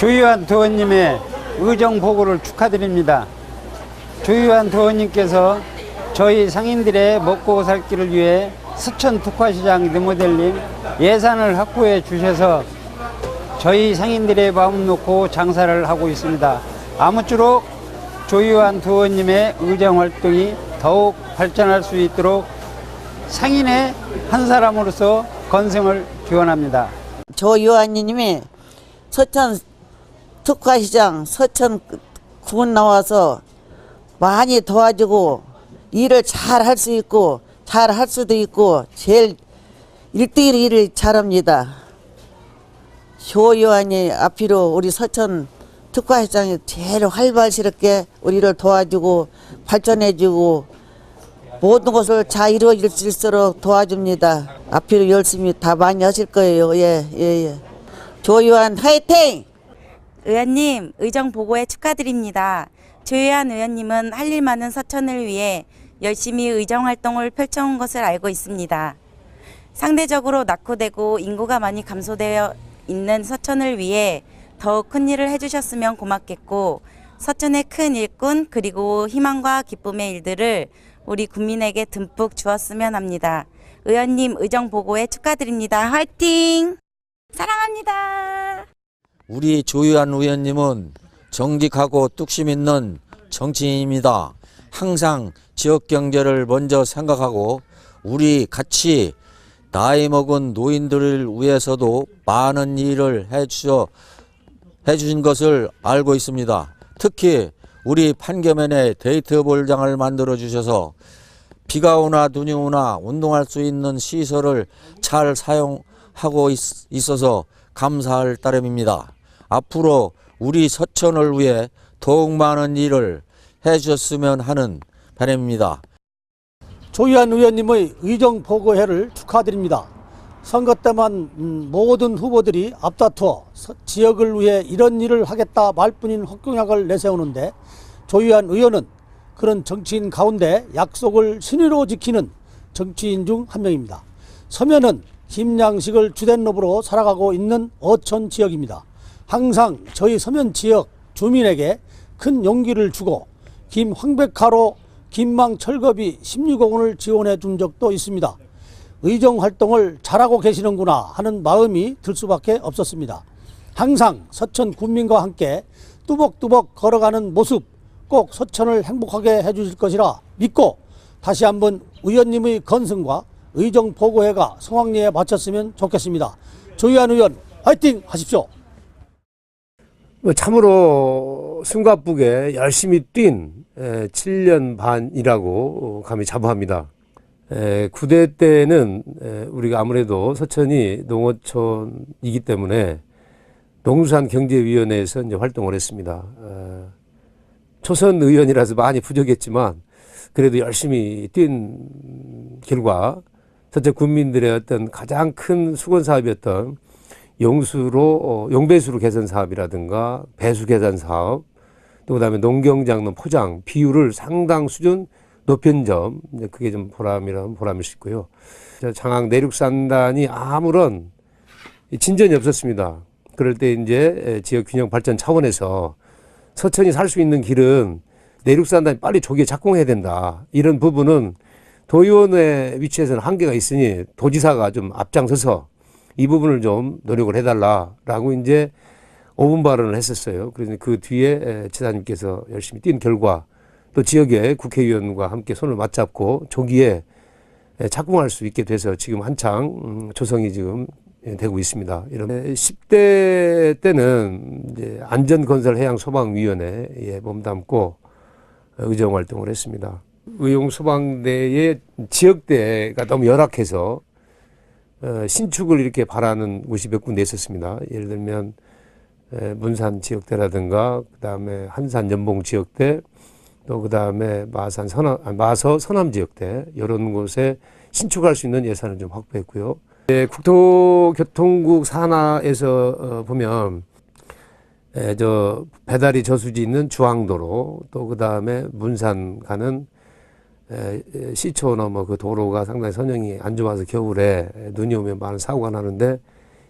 조희환 도원님의 의정 보고를 축하드립니다. 조희환 도원님께서 저희 상인들의 먹고 살 길을 위해 서천 특화시장 리모델링 예산을 확보해 주셔서 저희 상인들의 마음 놓고 장사를 하고 있습니다. 아무쪼록 조희환 도원님의 의정 활동이 더욱 발전할 수 있도록 상인의 한 사람으로서 건승을 기원합니다. 조희환님이 서천 특화시장 서천 구분 나와서 많이 도와주고 일을 잘 할 수 있고 잘 할 수도 있고 제일 1대1 일을 잘합니다. 조희환이 앞으로 우리 서천 특화시장이 제일 활발스럽게 우리를 도와주고 발전해주고 모든 것을 잘 이루어질 수 있도록 도와줍니다. 앞으로 열심히 다 많이 하실 거예요. 예. 조희환 화이팅! 의원님, 의정 보고에 축하드립니다. 조희환 의원님은 할 일 많은 서천을 위해 열심히 의정 활동을 펼쳐온 것을 알고 있습니다. 상대적으로 낙후되고 인구가 많이 감소되어 있는 서천을 위해 더욱 큰 일을 해주셨으면 고맙겠고, 서천의 큰 일꾼 그리고 희망과 기쁨의 일들을 우리 국민에게 듬뿍 주었으면 합니다. 의원님 의정 보고에 축하드립니다. 화이팅! 사랑합니다. 우리 조희환 의원님은 정직하고 뚝심 있는 정치인입니다. 항상 지역 경제를 먼저 생각하고 우리 같이 나이 먹은 노인들을 위해서도 많은 일을 해주신 것을 알고 있습니다. 특히 우리 판교면에 데이트볼장을 만들어 주셔서 비가 오나 눈이 오나 운동할 수 있는 시설을 잘 사용하고 있어서 감사할 따름입니다. 앞으로 우리 서천을 위해 더욱 많은 일을 해주셨으면 하는 바람입니다. 조희환 의원님의 의정 보고회를 축하드립니다. 선거 때만 모든 후보들이 앞다투어 지역을 위해 이런 일을 하겠다 말뿐인 확공약을 내세우는데 조희환 의원은 그런 정치인 가운데 약속을 신의로 지키는 정치인 중 한 명입니다. 서면은 김양식을 주된 롭으로 살아가고 있는 어촌 지역입니다. 항상 저희 서면 지역 주민에게 큰 용기를 주고 김황백화로 김망 철거비 16억 원을 지원해 준 적도 있습니다. 의정 활동을 잘하고 계시는구나 하는 마음이 들 수밖에 없었습니다. 항상 서천 군민과 함께 뚜벅뚜벅 걸어가는 모습 꼭 서천을 행복하게 해주실 것이라 믿고 다시 한번 의원님의 건승과 의정 보고회가 성황리에 마쳤으면 좋겠습니다. 조희환 의원 화이팅 하십시오. 참으로 숨가쁘게 열심히 뛴 7년 반이라고 감히 자부합니다. 9대 때는 우리가 아무래도 서천이 농어촌이기 때문에 농수산경제위원회에서 이제 활동을 했습니다. 초선 의원이라서 많이 부족했지만 그래도 열심히 뛴 결과 서천 군민들의 어떤 가장 큰 수건 사업이었던 용배수로 개선 사업이라든가 배수 개선 사업, 또 그다음에 농경장로 포장 비율을 상당 수준 높인 점, 그게 좀 보람일 수 있고요. 장항 내륙산단이 아무런 진전이 없었습니다. 그럴 때 이제 지역 균형 발전 차원에서 서천이 살 수 있는 길은 내륙산단이 빨리 조기에 착공해야 된다. 이런 부분은 도의원의 위치에서는 한계가 있으니 도지사가 좀 앞장서서 이 부분을 좀 노력을 해달라라고 이제 5분 발언을 했었어요. 그래서 그 뒤에 지사님께서 열심히 뛴 결과 또 지역의 국회의원과 함께 손을 맞잡고 조기에 착공할 수 있게 돼서 지금 한창 조성이 지금 되고 있습니다. 이런 10대 때는 이제 안전건설해양소방위원회에 몸담고 의정 활동을 했습니다. 의용소방대의 지역대가 너무 열악해서 신축을 이렇게 바라는 곳이 몇 군데 있었습니다. 예를 들면 문산 지역대라든가 그다음에 한산 연봉 지역대 또 그다음에 마서 서남 지역대 이런 곳에 신축할 수 있는 예산을 좀 확보했고요. 국토교통국 산하에서 보면 저 배다리 저수지 있는 주항도로 또 그다음에 문산 가는 시초 넘어 그 도로가 상당히 선형이 안 좋아서 겨울에 눈이 오면 많은 사고가 나는데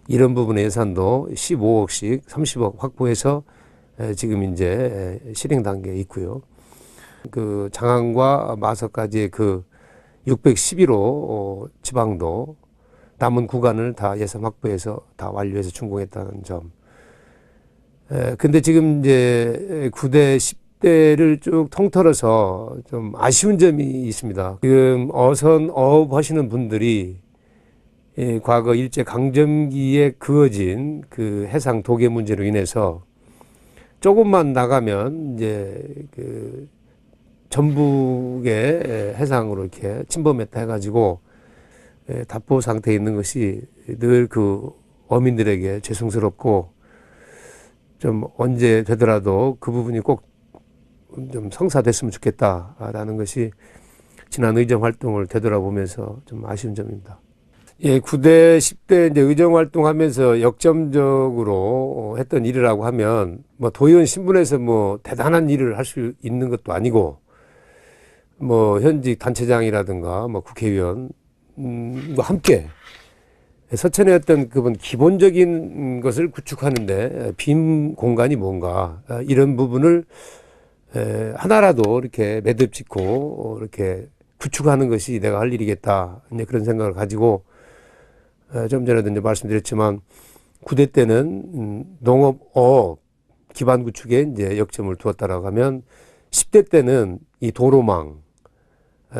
이런 부분의 예산도 15억씩 30억 확보해서 지금 이제 실행 단계에 있고요. 그 장안과 마석까지의 그 611호 지방도 남은 구간을 다 예산 확보해서 다 완료해서 준공했다는 점. 근데 지금 이제 9대, 10대를 쭉 통틀어서 좀 아쉬운 점이 있습니다. 지금 어선 어업 하시는 분들이 과거 일제 강점기에 그어진 그 해상 도계 문제로 인해서 조금만 나가면 이제 그 전북의 해상으로 이렇게 침범했다 해가지고 답보 상태에 있는 것이 늘 그 어민들에게 죄송스럽고 좀 언제 되더라도 그 부분이 꼭 좀 성사됐으면 좋겠다라는 것이 지난 의정 활동을 되돌아보면서 좀 아쉬운 점입니다. 예, 9대, 10대 이제 의정 활동하면서 역점적으로 했던 일이라고 하면 뭐 도의원 신분에서 뭐 대단한 일을 할 수 있는 것도 아니고 뭐 현직 단체장이라든가 뭐 국회의원 뭐 함께 서천의 어떤 그분 기본적인 것을 구축하는데 빈 공간이 뭔가 이런 부분을 하나라도 이렇게 매듭 짓고 이렇게 구축하는 것이 내가 할 일이겠다 이제 그런 생각을 가지고 좀 전에도 이제 말씀드렸지만 9대 때는 농업, 어업 기반 구축에 이제 역점을 두었다라고 하면 10대 때는 이 도로망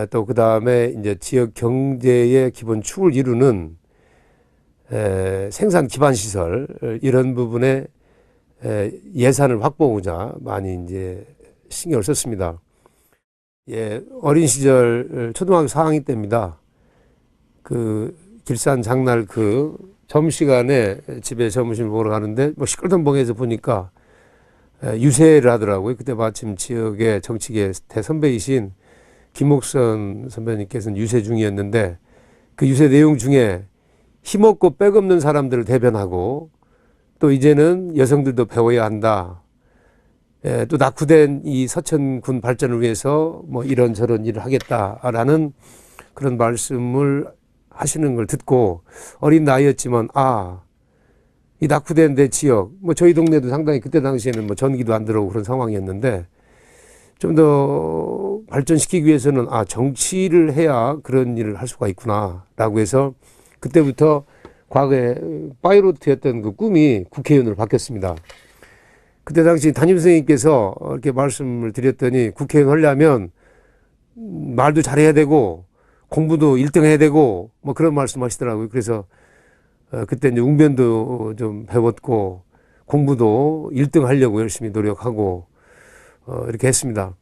또 그 다음에 이제 지역 경제의 기본 축을 이루는 생산 기반 시설 이런 부분에 예산을 확보하고자 많이 이제 신경을 썼습니다. 예, 어린 시절 초등학교 4학년 때입니다. 그 길산 장날 그 점심시간에 집에 점심을 먹으러 가는데 뭐 시끌던벙해서 보니까 유세를 하더라고요. 그때 마침 지역의 정치계 대선배이신 김옥선 선배님께서는 유세 중이었는데 그 유세 내용 중에 힘없고 백없는 사람들을 대변하고 또 이제는 여성들도 배워야 한다. 또 낙후된 이 서천군 발전을 위해서 뭐 이런저런 일을 하겠다라는 그런 말씀을 하시는 걸 듣고 어린 나이였지만 이 낙후된 내 지역 뭐 저희 동네도 상당히 그때 당시에는 뭐 전기도 안 들어오고 그런 상황이었는데 좀 더 발전시키기 위해서는 정치를 해야 그런 일을 할 수가 있구나라고 해서 그때부터 과거에 파이로트였던 그 꿈이 국회의원으로 바뀌었습니다. 그때 당시 담임선생님께서 이렇게 말씀을 드렸더니 국회의원 하려면 말도 잘해야 되고 공부도 1등 해야 되고 뭐 그런 말씀 하시더라고요. 그래서 그때 이제 웅변도 좀 배웠고 공부도 1등 하려고 열심히 노력하고 이렇게 했습니다.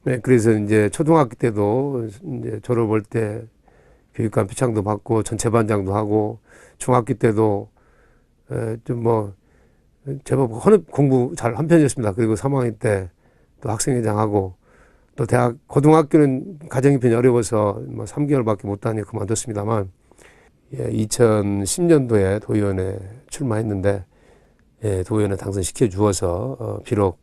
네, 그래서 이제 초등학교 때도 이제 졸업할 때 교육감 표창도 받고 전체반장도 하고 중학교 때도 좀 뭐 제법 공부 잘 한 편이었습니다. 그리고 3학년 때 또 학생회장하고 또 대학 고등학교는 가정 형편이 어려워서 뭐 3개월밖에 못 다니고 그만뒀습니다만 2010년도에 도의원에 출마했는데 도의원에 당선시켜 주어서 비록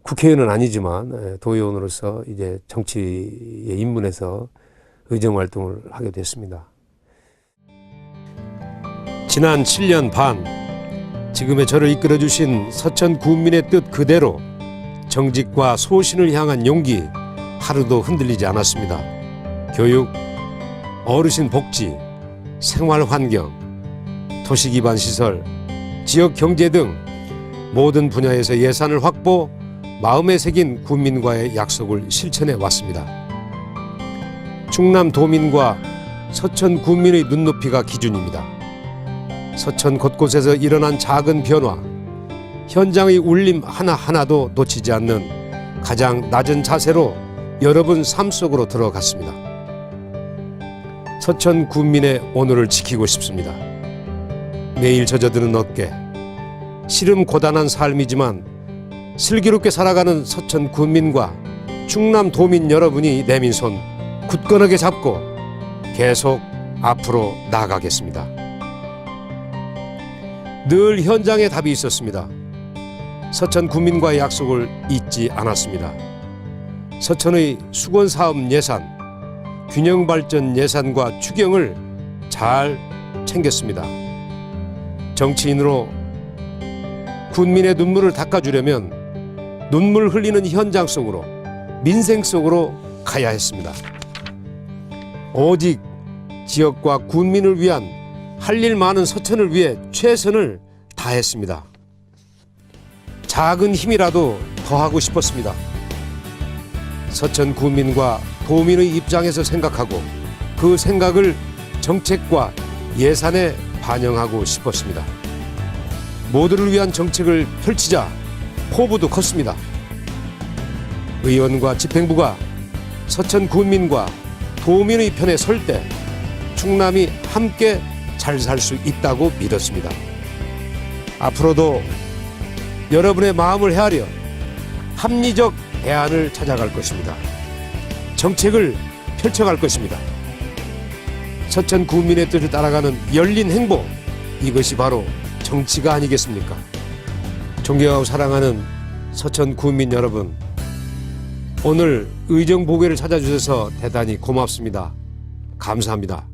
국회의원은 아니지만 도의원으로서 이제 정치에 입문해서 의정 활동을 하게 됐습니다. 지난 7년 반 지금의 저를 이끌어 주신 서천 구민의 뜻 그대로 정직과 소신을 향한 용기 하루도 흔들리지 않았습니다. 교육, 어르신 복지, 생활 환경, 도시 기반 시설, 지역 경제 등 모든 분야에서 예산을 확보, 마음에 새긴 군민과의 약속을 실천해 왔습니다. 충남 도민과 서천 군민의 눈높이가 기준입니다. 서천 곳곳에서 일어난 작은 변화, 현장의 울림 하나하나도 놓치지 않는 가장 낮은 자세로 여러분 삶 속으로 들어갔습니다. 서천 군민의 오늘을 지키고 싶습니다. 매일 젖어드는 어깨, 시름 고단한 삶이지만 슬기롭게 살아가는 서천 군민과 충남 도민 여러분이 내민 손 굳건하게 잡고 계속 앞으로 나아가겠습니다. 늘 현장에 답이 있었습니다. 서천 군민과의 약속을 잊지 않았습니다. 서천의 수건사업 예산, 균형발전 예산과 추경을 잘 챙겼습니다. 정치인으로 군민의 눈물을 닦아주려면 눈물 흘리는 현장 속으로, 민생 속으로 가야 했습니다. 오직 지역과 군민을 위한 할 일 많은 서천을 위해 최선을 다했습니다. 작은 힘이라도 더하고 싶었습니다. 서천 군민과 도민의 입장에서 생각하고 그 생각을 정책과 예산에 반영하고 싶었습니다. 모두를 위한 정책을 펼치자 포부도 컸습니다. 의원과 집행부가 서천 군민과 도민의 편에 설 때 충남이 함께 잘 살 수 있다고 믿었습니다. 앞으로도 여러분의 마음을 헤아려 합리적 대안을 찾아갈 것입니다. 정책을 펼쳐갈 것입니다. 서천 군민의 뜻을 따라가는 열린 행보, 이것이 바로 정치가 아니겠습니까? 존경하고 사랑하는 서천 군민 여러분, 오늘 의정보고회를 찾아주셔서 대단히 고맙습니다. 감사합니다.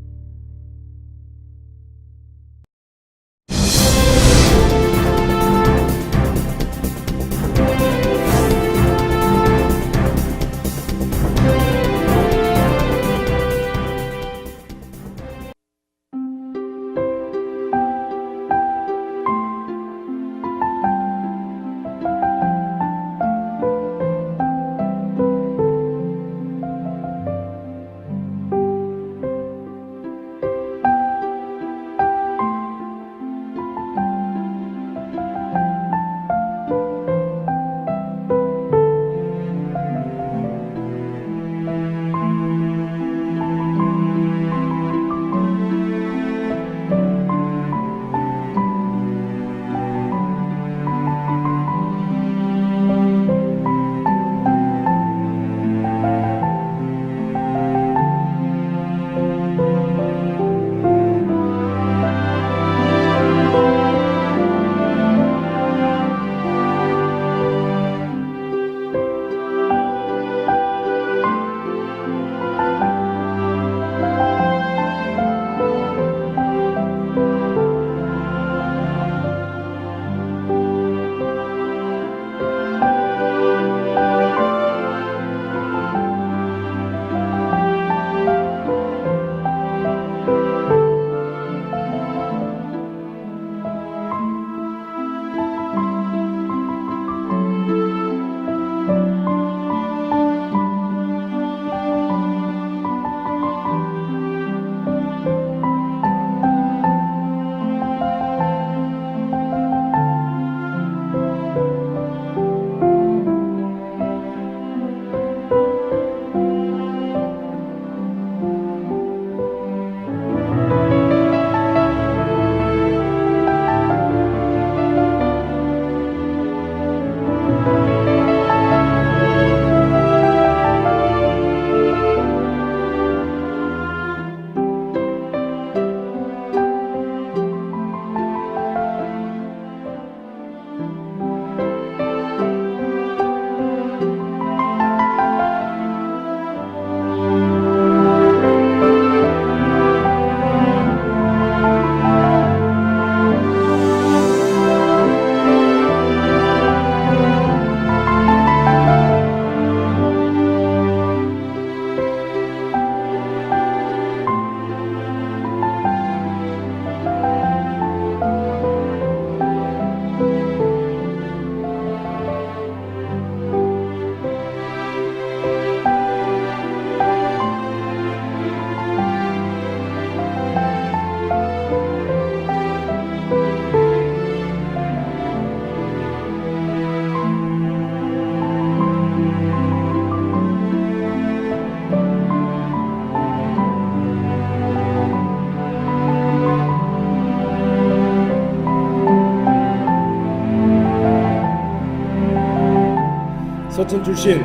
서천 출신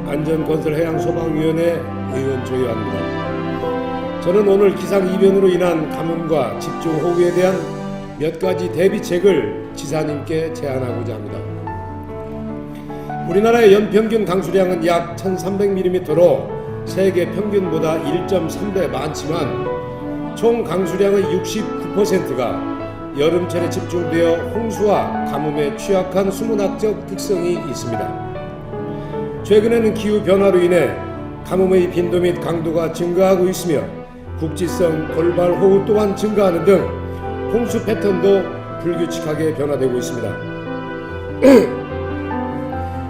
안전건설해양소방위원회 의원 조효환입니다. 저는 오늘 기상이변으로 인한 가뭄과 집중호우에 대한 몇 가지 대비책을 지사님께 제안하고자 합니다. 우리나라의 연평균 강수량은 약 1300mm로 세계 평균보다 1.3배 많지만 총 강수량의 69%가 여름철에 집중되어 홍수와 가뭄에 취약한 수문학적 특성이 있습니다. 최근에는 기후 변화로 인해 가뭄의 빈도 및 강도가 증가하고 있으며 국지성 돌발호우 또한 증가하는 등 홍수 패턴도 불규칙하게 변화되고 있습니다.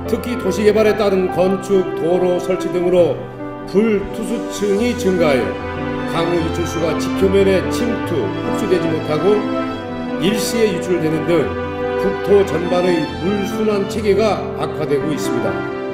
특히 도시개발에 따른 건축, 도로 설치 등으로 불투수층이 증가하여 강우 유출수가 지표면에 침투, 흡수되지 못하고 일시에 유출되는 등 국토 전반의 물순환 체계가 악화되고 있습니다.